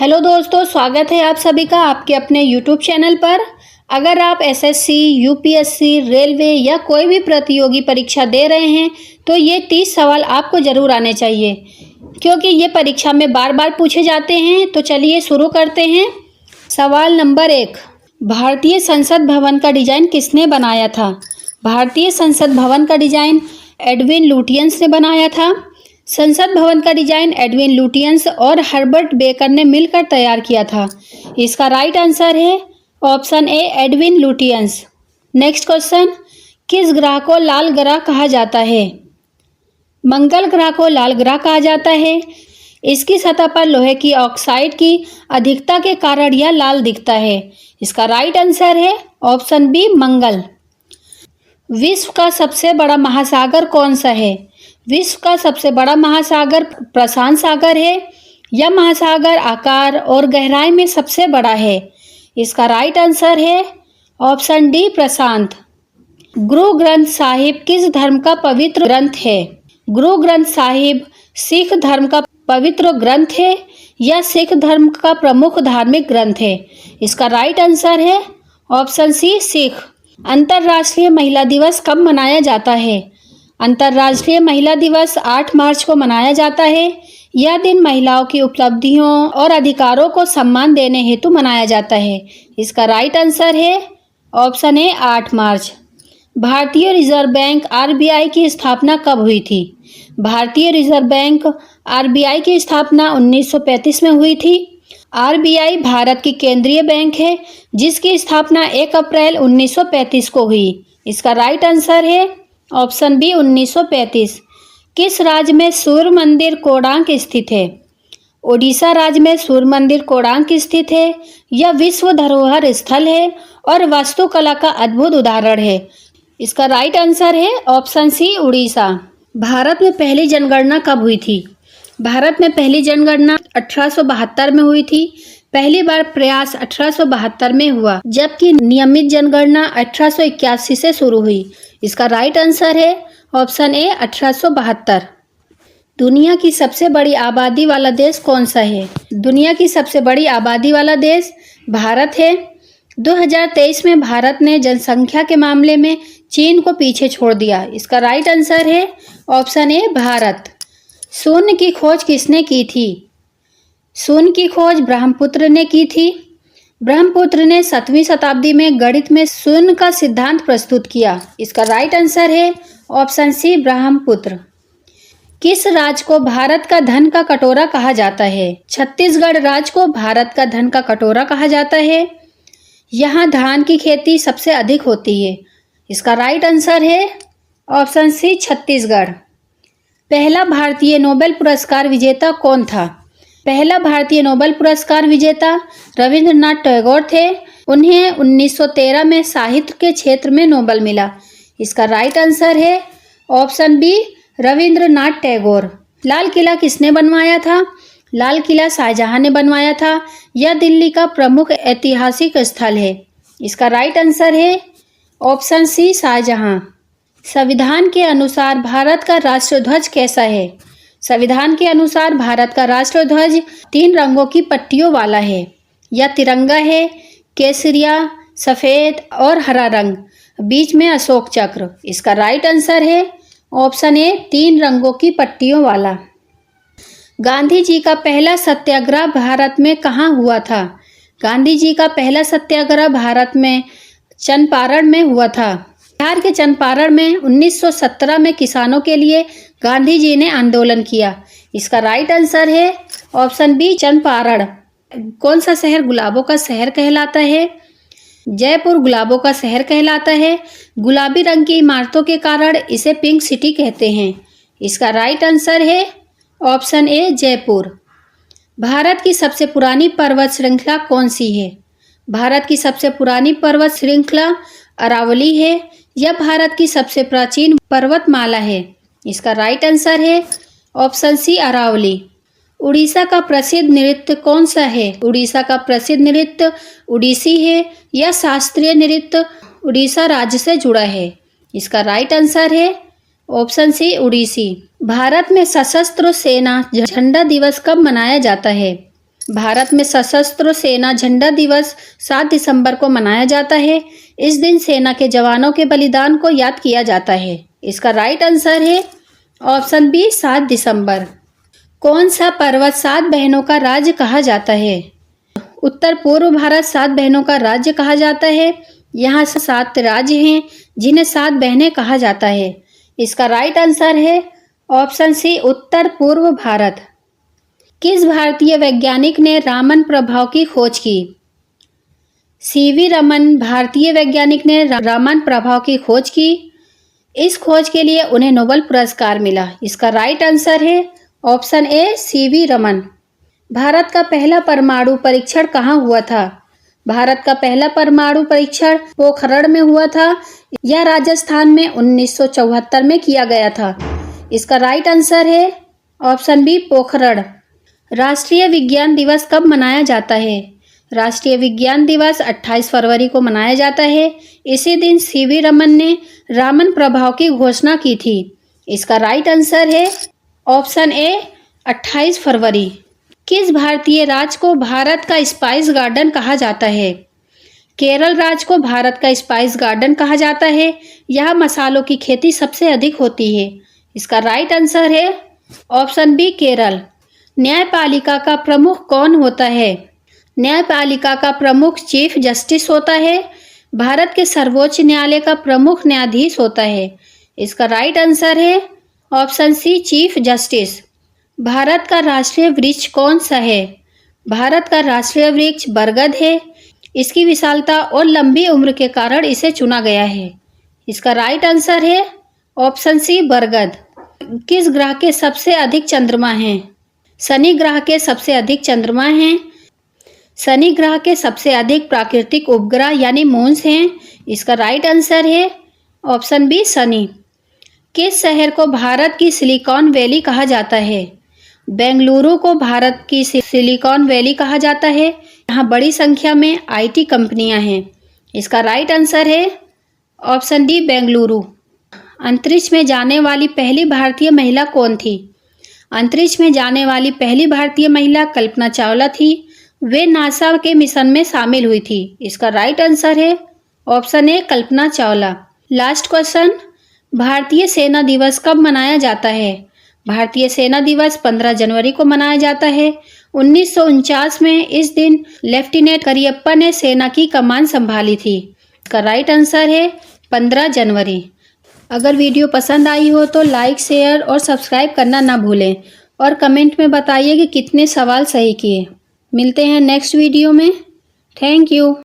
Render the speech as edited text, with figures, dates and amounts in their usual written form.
Hello दोस्तों, स्वागत है आप सभी का आपके अपने यूट्यूब चैनल पर। अगर आप एसएससी, यूपीएससी, रेलवे या कोई भी प्रतियोगी परीक्षा दे रहे हैं तो ये 30 सवाल आपको ज़रूर आने चाहिए, क्योंकि ये परीक्षा में बार बार पूछे जाते हैं। तो चलिए शुरू करते हैं। सवाल नंबर 1, भारतीय संसद भवन का डिज़ाइन किसने बनाया था? भारतीय संसद भवन का डिज़ाइन एडविन लुटियंस ने बनाया था। संसद भवन का डिजाइन एडविन लुटियंस और हर्बर्ट बेकर ने मिलकर तैयार किया था। इसका राइट आंसर है option A, Edwin Lutyens. Next question, किस ग्रह को लाल ग्रह कहा जाता है? मंगल ग्रह को लाल ग्रह कहा जाता है। इसकी सतह पर लोहे की ऑक्साइड की अधिकता के कारण यह लाल दिखता है। इसका राइट आंसर है ऑप्शन बी, मंगल। विश्व का सबसे बड़ा महासागर कौन सा है? विश्व का सबसे बड़ा महासागर प्रशांत सागर है। यह महासागर आकार और गहराई में सबसे बड़ा है। इसका राइट आंसर है ऑप्शन डी, प्रशांत। गुरु ग्रंथ साहिब किस धर्म का पवित्र ग्रंथ है? गुरु ग्रंथ साहिब सिख धर्म का पवित्र ग्रंथ है। यह सिख धर्म का प्रमुख धार्मिक ग्रंथ है। इसका राइट आंसर है ऑप्शन सी, सिख। अंतर्राष्ट्रीय महिला दिवस कब मनाया जाता है? अंतर्राष्ट्रीय महिला दिवस 8 मार्च को मनाया जाता है। यह दिन महिलाओं की उपलब्धियों और अधिकारों को सम्मान देने हेतु मनाया जाता है। इसका राइट आंसर है ऑप्शन ए, 8 मार्च। भारतीय रिजर्व बैंक आरबीआई की स्थापना कब हुई थी? भारतीय रिजर्व बैंक आरबीआई की स्थापना 1935 में हुई थी। आरबीआई भारत की केंद्रीय बैंक है, जिसकी स्थापना 1 अप्रैल 1935 को हुई। इसका राइट आंसर है ऑप्शन बी, 1935। किस राज्य में सूर्य मंदिर कोणार्क स्थित है? ओडिशा राज्य में सूर्य मंदिर कोणार्क स्थित है। यह विश्व धरोहर स्थल है और वास्तुकला का अद्भुत उदाहरण है। इसका राइट आंसर है ऑप्शन सी, उड़ीसा। भारत में पहली जनगणना कब हुई थी? भारत में पहली जनगणना 1872 में हुई थी। पहली बार प्रयास 1872 में हुआ, जबकि नियमित जनगणना 1881 से शुरू हुई। इसका राइट आंसर है ऑप्शन ए, 1872। दुनिया की सबसे बड़ी आबादी वाला देश कौन सा है? दुनिया की सबसे बड़ी आबादी वाला देश भारत है। 2023 में भारत ने जनसंख्या के मामले में चीन को पीछे छोड़ दिया। इसका राइट आंसर है ऑप्शन ए, भारत। शून्य की खोज किसने की थी? शून्य की खोज ब्रह्मपुत्र ने की थी। ब्रह्मपुत्र ने 7वीं शताब्दी में गणित में शून्य का सिद्धांत प्रस्तुत किया। इसका राइट आंसर है ऑप्शन सी, ब्रह्मपुत्र। किस राज्य को भारत का धन का कटोरा कहा जाता है? छत्तीसगढ़ राज्य को भारत का धन का कटोरा कहा जाता है। यहाँ धान की खेती सबसे अधिक होती है। इसका राइट आंसर है ऑप्शन सी, छत्तीसगढ़। पहला भारतीय नोबेल पुरस्कार विजेता कौन था? पहला भारतीय नोबेल पुरस्कार विजेता रविंद्रनाथ टैगोर थे। उन्हें 1913 में साहित्य के क्षेत्र में नोबेल मिला। इसका राइट आंसर है ऑप्शन बी, रविंद्रनाथ टैगोर। लाल किला किसने बनवाया था? लाल किला शाहजहां ने बनवाया था। यह दिल्ली का प्रमुख ऐतिहासिक स्थल है। इसका राइट आंसर है ऑप्शन सी, शाहजहां। संविधान के अनुसार भारत का राष्ट्रध्वज कैसा है? संविधान के अनुसार भारत का राष्ट्रध्वज 3 रंगों की पट्टियों वाला है। यह तिरंगा है, केसरिया, सफ़ेद और हरा रंग, बीच में अशोक चक्र। इसका राइट आंसर है ऑप्शन ए, 3 रंगों की पट्टियों वाला। गांधी जी का पहला सत्याग्रह भारत में कहाँ हुआ था? गांधी जी का पहला सत्याग्रह भारत में चंपारण में हुआ था। बिहार के चंपारण में 1917 में किसानों के लिए गांधी जी ने आंदोलन किया। इसका राइट आंसर है ऑप्शन बी, चंपारण। कौन सा शहर गुलाबों का शहर कहलाता है? जयपुर गुलाबों का शहर कहलाता है। गुलाबी रंग की इमारतों के कारण इसे पिंक सिटी कहते हैं। इसका राइट आंसर है ऑप्शन ए, जयपुर। भारत की सबसे पुरानी पर्वत श्रृंखला कौन सी है? भारत की सबसे पुरानी पर्वत श्रृंखला अरावली है। यह भारत की सबसे प्राचीन पर्वतमाला है। इसका राइट आंसर है ऑप्शन सी, अरावली। उड़ीसा का प्रसिद्ध नृत्य कौन सा है? उड़ीसा का प्रसिद्ध नृत्य उड़ीसी है। यह शास्त्रीय नृत्य उड़ीसा राज्य से जुड़ा है। इसका राइट आंसर है ऑप्शन सी, उड़ीसी। भारत में सशस्त्र सेना झंडा दिवस कब मनाया जाता है? भारत में सशस्त्र सेना झंडा दिवस 7 दिसंबर को मनाया जाता है। इस दिन सेना के जवानों के बलिदान को याद किया जाता है। इसका राइट आंसर है ऑप्शन बी 7 दिसंबर। कौन सा पर्वत 7 बहनों का राज्य कहा जाता है? उत्तर पूर्व भारत 7 बहनों का राज्य कहा जाता है। यहाँ 7 राज्य हैं जिन्हें 7 बहनें कहा जाता है। इसका राइट आंसर है ऑप्शन सी उत्तर पूर्व भारत। किस भारतीय वैज्ञानिक ने रामन प्रभाव की खोज की? सीवी रमन भारतीय वैज्ञानिक ने रामन प्रभाव की खोज की। इस खोज के लिए उन्हें नोबेल पुरस्कार मिला। इसका राइट आंसर है option A CV Raman. Bharat का पहला परमाणु परीक्षण कहाँ हुआ था? भारत का पहला परमाणु परीक्षण पोखरण में हुआ था। यह राजस्थान में 1974 में किया गया था। इसका राइट आंसर है ऑप्शन बी पोखरण। राष्ट्रीय विज्ञान दिवस कब मनाया जाता है? राष्ट्रीय विज्ञान दिवस 28 फरवरी को मनाया जाता है। इसी दिन सीवी रमन ने रामन प्रभाव की घोषणा की थी। इसका राइट आंसर है ऑप्शन ए 28 फरवरी। किस भारतीय राज्य को भारत का स्पाइस गार्डन कहा जाता है? केरल राज्य को भारत का स्पाइस गार्डन कहा जाता है। यहाँ मसालों की खेती सबसे अधिक होती है। इसका राइट आंसर है ऑप्शन बी केरल। न्यायपालिका का प्रमुख कौन होता है? न्यायपालिका का प्रमुख चीफ जस्टिस होता है। भारत के सर्वोच्च न्यायालय का प्रमुख न्यायाधीश होता है। इसका राइट आंसर है option C chief justice. Bharat का राष्ट्रीय वृक्ष कौन सा है? भारत का राष्ट्रीय वृक्ष बरगद है। इसकी विशालता और लंबी उम्र के कारण इसे चुना गया है। इसका राइट आंसर है ऑप्शन सी बरगद। किस ग्रह के सबसे अधिक चंद्रमा हैं? शनि ग्रह के सबसे अधिक चंद्रमा हैं। शनि ग्रह के सबसे अधिक प्राकृतिक उपग्रह यानी मून्स हैं। इसका राइट आंसर है ऑप्शन बी शनि। किस शहर को भारत की सिलिकॉन वैली कहा जाता है? बेंगलुरु को भारत की सिलिकॉन वैली कहा जाता है। यहाँ बड़ी संख्या में आईटी कंपनियां हैं। इसका राइट आंसर है ऑप्शन डी बेंगलुरु। अंतरिक्ष में जाने वाली पहली भारतीय महिला कौन थी? अंतरिक्ष में जाने वाली पहली भारतीय महिला कल्पना चावला थी। वे नासा के मिशन में शामिल हुई थी। इसका राइट आंसर है option A Kalpana Chawla. Last question, भारतीय सेना दिवस कब मनाया जाता है? भारतीय सेना दिवस 15 जनवरी को मनाया जाता है। 1949 में इस दिन लेफ्टिनेंट करियप्पा ने सेना की कमान संभाली थी। इसका राइट आंसर है 15 जनवरी। अगर वीडियो पसंद आई हो तो लाइक, शेयर और सब्सक्राइब करना ना भूलें और कमेंट में बताइए कि कितने सवाल सही किए। मिलते हैं नेक्स्ट वीडियो में। Thank you.